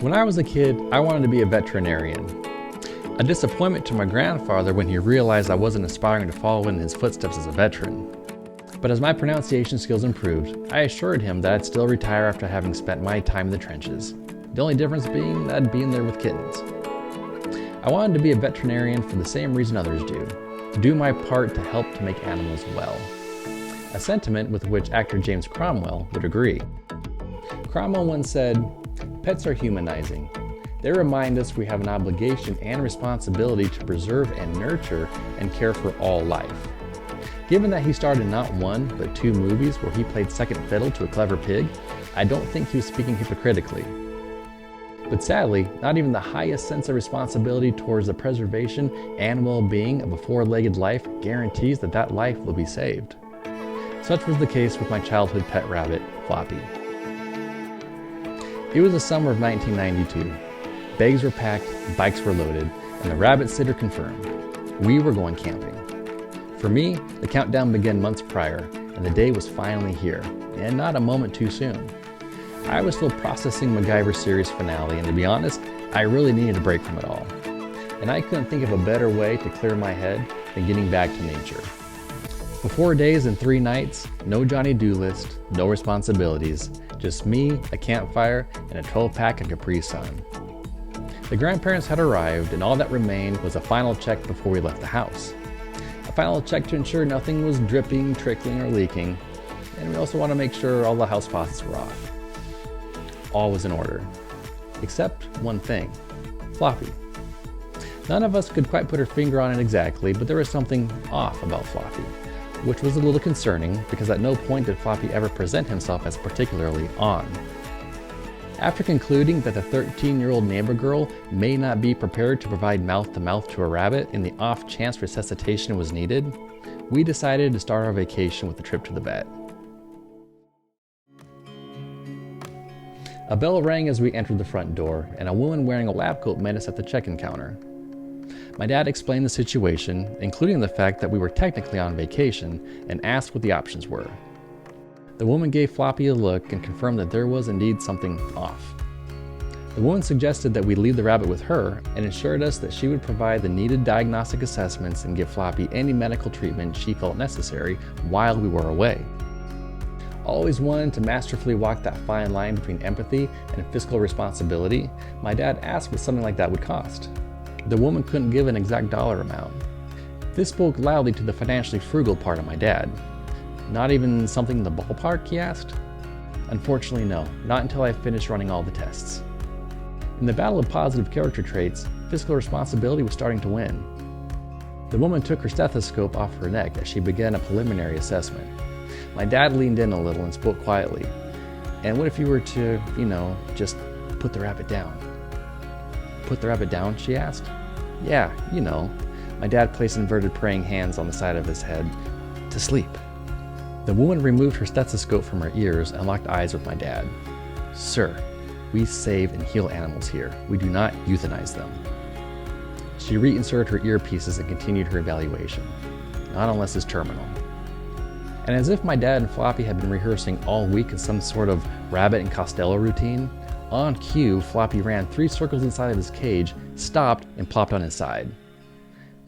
When I was a kid, I wanted to be a veterinarian. A disappointment to my grandfather when he realized I wasn't aspiring to follow in his footsteps as a veteran. But as my pronunciation skills improved, I assured him that I'd still retire after having spent my time in the trenches. The only difference being that I'd be in there with kittens. I wanted to be a veterinarian for the same reason others do my part to help to make animals well. A sentiment with which actor James Cromwell would agree. Cromwell once said, "Pets are humanizing. They remind us we have an obligation and responsibility to preserve and nurture and care for all life." Given that he starred in not one, but 2 movies where he played second fiddle to a clever pig, I don't think he was speaking hypocritically. But sadly, not even the highest sense of responsibility towards the preservation and well-being of a 4-legged life guarantees that that life will be saved. Such was the case with my childhood pet rabbit, Floppy. It was the summer of 1992. Bags were packed, bikes were loaded, and the rabbit sitter confirmed. We were going camping. For me, the countdown began months prior, and the day was finally here, and not a moment too soon. I was still processing MacGyver series finale, and to be honest, I really needed a break from it all. And I couldn't think of a better way to clear my head than getting back to nature. For 4 days and 3 nights, no Johnny Do list, no responsibilities, just me, a campfire, and a 12-pack of Capri Sun. The grandparents had arrived, and all that remained was a final check before we left the house. A final check to ensure nothing was dripping, trickling, or leaking, and we also want to make sure all the house faucets were off. All was in order, except one thing: Floppy. None of us could quite put our finger on it exactly, but there was something off about Floppy, which was a little concerning because at no point did Floppy ever present himself as particularly on. After concluding that the 13-year-old neighbor girl may not be prepared to provide mouth-to-mouth to a rabbit in the off-chance resuscitation was needed, we decided to start our vacation with a trip to the vet. A bell rang as we entered the front door, and a woman wearing a lab coat met us at the check-in counter. My dad explained the situation, including the fact that we were technically on vacation, and asked what the options were. The woman gave Floppy a look and confirmed that there was indeed something off. The woman suggested that we leave the rabbit with her and assured us that she would provide the needed diagnostic assessments and give Floppy any medical treatment she felt necessary while we were away. Always wanted to masterfully walk that fine line between empathy and fiscal responsibility, my dad asked what something like that would cost. The woman couldn't give an exact dollar amount. This spoke loudly to the financially frugal part of my dad. Not even something in the ballpark, he asked? Unfortunately, no, not until I finished running all the tests. In the battle of positive character traits, fiscal responsibility was starting to win. The woman took her stethoscope off her neck as she began a preliminary assessment. My dad leaned in a little and spoke quietly. "And what if you were to, just put the rabbit down?" "Put the rabbit down?" she asked. "Yeah, My dad placed inverted praying hands on the side of his head. "To sleep." The woman removed her stethoscope from her ears and locked eyes with my dad. "Sir, we save and heal animals here. We do not euthanize them." She reinserted her earpieces and continued her evaluation. "Not unless it's terminal." And as if my dad and Floppy had been rehearsing all week in some sort of Rabbit and Costello routine, on cue, Floppy ran 3 circles inside of his cage, stopped, and plopped on his side.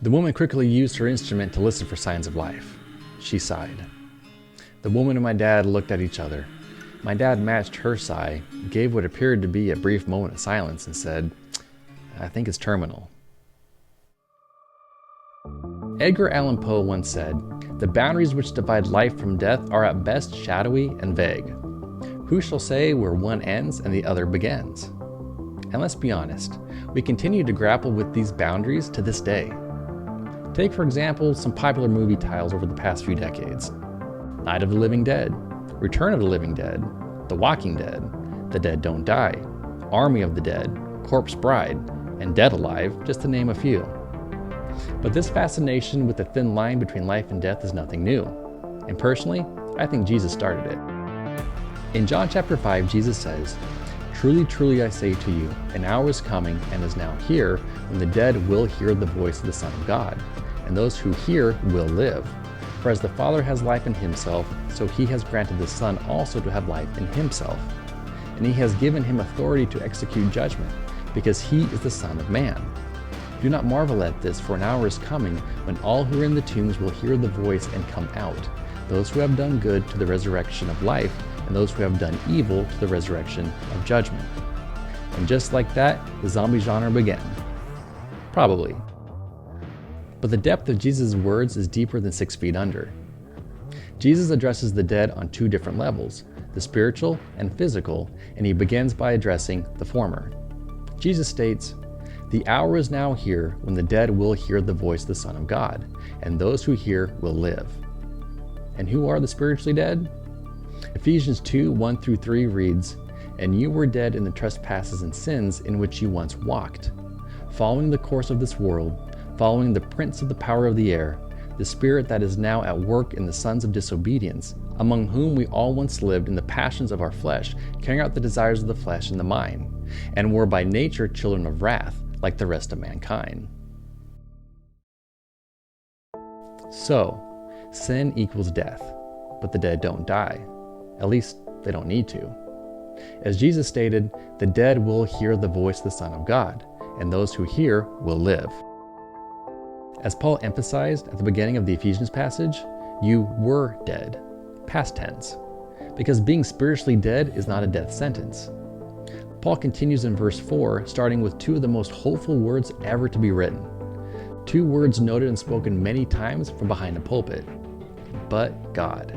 The woman quickly used her instrument to listen for signs of life. She sighed. The woman and my dad looked at each other. My dad matched her sigh, gave what appeared to be a brief moment of silence, and said, "I think it's terminal." Edgar Allan Poe once said, "The boundaries which divide life from death are at best shadowy and vague. Who shall say where one ends and the other begins?" And let's be honest, we continue to grapple with these boundaries to this day. Take, for example, some popular movie titles over the past few decades. Night of the Living Dead, Return of the Living Dead, The Walking Dead, The Dead Don't Die, Army of the Dead, Corpse Bride, and Dead Alive, just to name a few. But this fascination with the thin line between life and death is nothing new. And personally, I think Jesus started it. In John chapter 5, Jesus says, "Truly, truly I say to you, an hour is coming and is now here when the dead will hear the voice of the Son of God, and those who hear will live. For as the Father has life in himself, so he has granted the Son also to have life in himself. and he has given him authority to execute judgment, because he is the Son of Man. Do not marvel at this, for an hour is coming when all who are in the tombs will hear the voice and come out, those who have done good to the resurrection of life, and those who have done evil to the resurrection of judgment. And just like that, the zombie genre began. Probably. But the depth of Jesus' words is deeper than 6 feet under. Jesus addresses the dead on 2 different levels, the spiritual and physical, and he begins by addressing the former. Jesus states, "The hour is now here when the dead will hear the voice of the Son of God, and those who hear will live." And who are the spiritually dead? Ephesians 2:1-3 reads, "And you were dead in the trespasses and sins in which you once walked, following the course of this world, following the prince of the power of the air, the spirit that is now at work in the sons of disobedience, among whom we all once lived in the passions of our flesh, carrying out the desires of the flesh and the mind, and were by nature children of wrath, like the rest of mankind." So, sin equals death, but the dead don't die. At least, they don't need to. As Jesus stated, the dead will hear the voice of the Son of God, and those who hear will live. As Paul emphasized at the beginning of the Ephesians passage, you were dead, past tense, because being spiritually dead is not a death sentence. Paul continues in verse 4, starting with 2 of the most hopeful words ever to be written. 2 words noted and spoken many times from behind a pulpit. But God.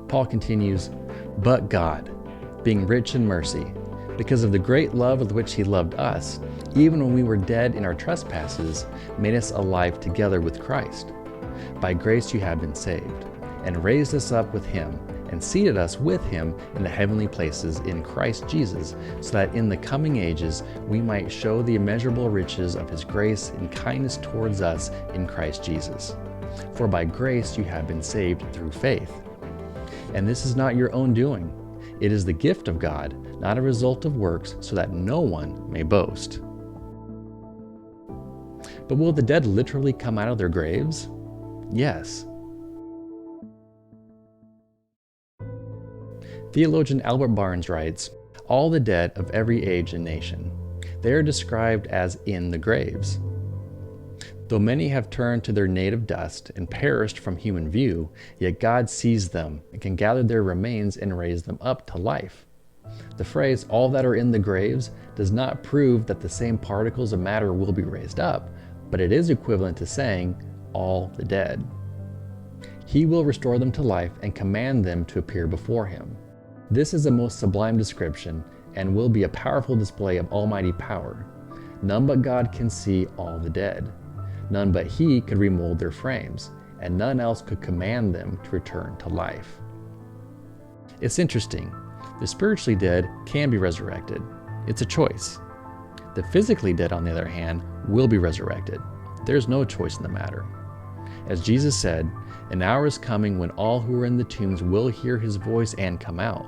Paul continues, "But God, being rich in mercy, because of the great love with which he loved us, even when we were dead in our trespasses, made us alive together with Christ. By grace you have been saved, and raised us up with him, and seated us with him in the heavenly places in Christ Jesus, so that in the coming ages we might show the immeasurable riches of his grace and kindness towards us in Christ Jesus. For by grace you have been saved through faith. And this is not your own doing. It is the gift of God, not a result of works, so that no one may boast." But will the dead literally come out of their graves? Yes. Theologian Albert Barnes writes, "All the dead of every age and nation, they are described as in the graves. Though many have turned to their native dust and perished from human view, yet God sees them and can gather their remains and raise them up to life." The phrase, "all that are in the graves," does not prove that the same particles of matter will be raised up, but it is equivalent to saying, all the dead. He will restore them to life and command them to appear before him. This is a most sublime description and will be a powerful display of almighty power. None but God can see all the dead. None but he could remold their frames, and none else could command them to return to life. It's interesting. The spiritually dead can be resurrected. It's a choice. The physically dead, on the other hand, will be resurrected. There's no choice in the matter. As Jesus said, "An hour is coming when all who are in the tombs will hear his voice and come out,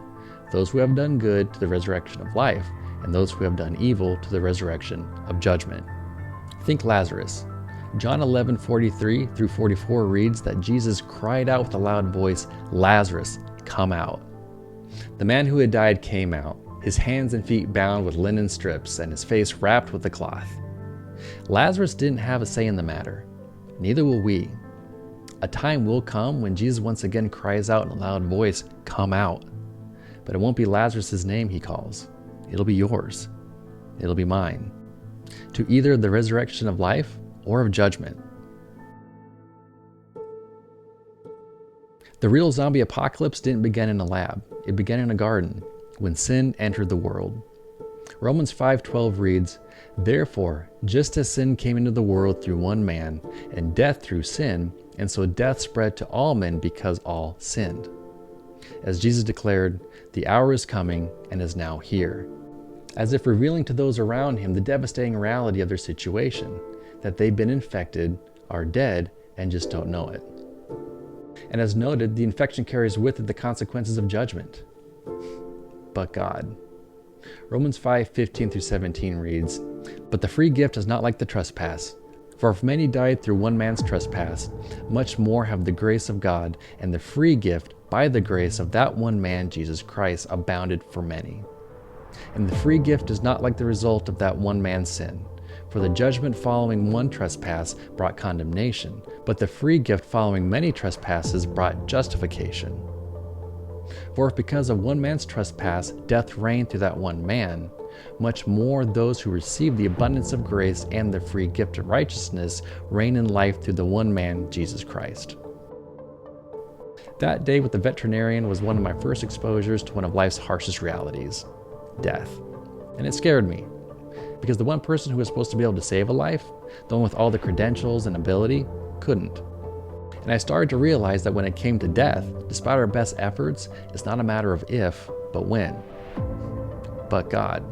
those who have done good to the resurrection of life, and those who have done evil to the resurrection of judgment." Think Lazarus. John 11:43-44 reads that Jesus cried out with a loud voice, "Lazarus, come out." The man who had died came out, his hands and feet bound with linen strips and his face wrapped with a cloth. Lazarus didn't have a say in the matter. Neither will we. A time will come when Jesus once again cries out in a loud voice, "Come out." But it won't be Lazarus' name he calls. It'll be yours. It'll be mine. To either the resurrection of life or of judgment. The real zombie apocalypse didn't begin in a lab. It began in a garden, when sin entered the world. Romans 5:12 reads, "Therefore, just as sin came into the world through one man, and death through sin, and so death spread to all men because all sinned." As Jesus declared, "The hour is coming and is now here," as if revealing to those around him the devastating reality of their situation, that they've been infected, are dead, and just don't know it. And as noted, the infection carries with it the consequences of judgment. But God. Romans 5:15-17 reads, "But the free gift is not like the trespass. For if many died through one man's trespass, much more have the grace of God and the free gift by the grace of that one man, Jesus Christ, abounded for many. And the free gift is not like the result of that one man's sin. For the judgment following one trespass brought condemnation, but the free gift following many trespasses brought justification. For if because of one man's trespass death reigned through that one man, much more those who receive the abundance of grace and the free gift of righteousness reign in life through the one man, Jesus Christ. That day with the veterinarian was one of my first exposures to one of life's harshest realities, death. And it scared me, because the one person who was supposed to be able to save a life, the one with all the credentials and ability, couldn't. And I started to realize that when it came to death, despite our best efforts, it's not a matter of if, but when. But God.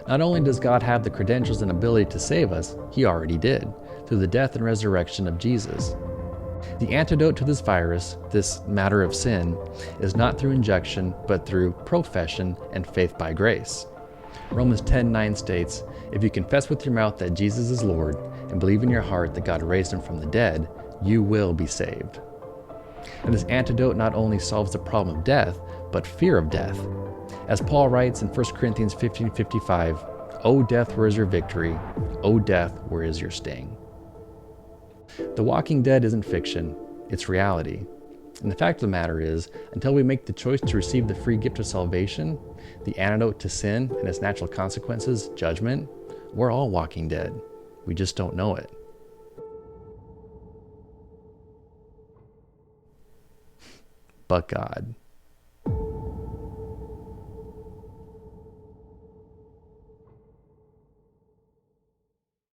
Not only does God have the credentials and ability to save us, He already did, through the death and resurrection of Jesus. The antidote to this virus, this matter of sin, is not through injection, but through profession and faith by grace. Romans 10:9 states, "If you confess with your mouth that Jesus is Lord and believe in your heart that God raised Him from the dead, you will be saved." And this antidote not only solves the problem of death, but fear of death. As Paul writes in 1 Corinthians 15:55, "O death, where is your victory? O death, where is your sting?" The Walking Dead isn't fiction, it's reality. And the fact of the matter is, until we make the choice to receive the free gift of salvation, the antidote to sin and its natural consequences, judgment, we're all walking dead. We just don't know it. But God.